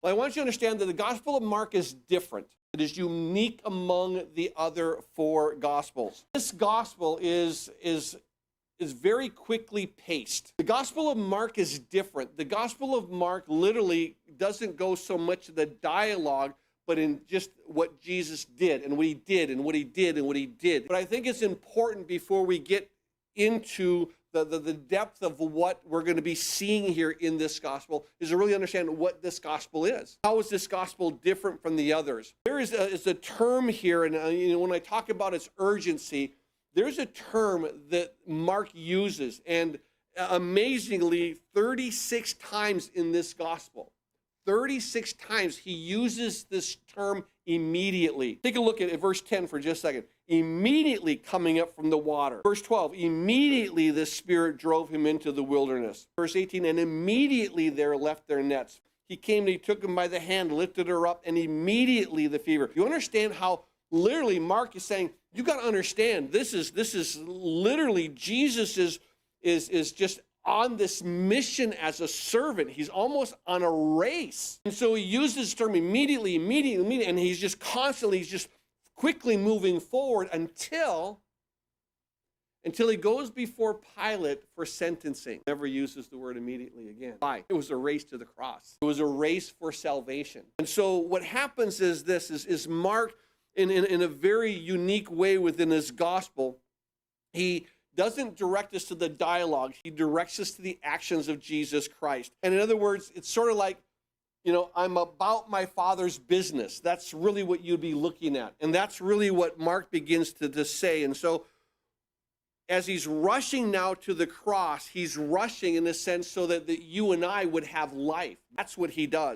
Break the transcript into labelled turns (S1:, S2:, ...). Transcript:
S1: Well, I want you to understand that the Gospel of Mark is different. It is unique among the other four Gospels. This Gospel is very quickly paced. The Gospel of Mark is different. The Gospel of Mark literally doesn't go so much to the dialogue, but in just what Jesus did and what he did and what he did and what he did. But I think it's important before we get into the depth of what we're going to be seeing here in this gospel is to really understand what this gospel is. How is this gospel different from the others? There is a term here, and when I talk about its urgency, there's a term that Mark uses, and amazingly, 36 times in this gospel. 36 times he uses this term immediately. Take a look at verse 10 for just a second. Immediately coming up from the water. Verse 12, immediately the Spirit drove him into the wilderness. Verse 18, and immediately there left their nets. He came and he took him by the hand, lifted her up, and immediately the fever. You understand how literally Mark is saying, you got to understand, this is literally Jesus is just on this mission as a servant. He's almost on a race. And so he uses this term immediately, and he's just quickly moving forward until he goes before Pilate for sentencing. Never uses the word immediately again. Why? It was a race to the cross. It was a race for salvation. And so what happens is this, is Mark, in a very unique way within his gospel, he doesn't direct us to the dialogue. He directs us to the actions of Jesus Christ. And in other words, it's sort of like, I'm about my Father's business. That's really what you'd be looking at. And that's really what Mark begins to say. And so as he's rushing now to the cross, he's rushing in a sense so that you and I would have life. That's what he does.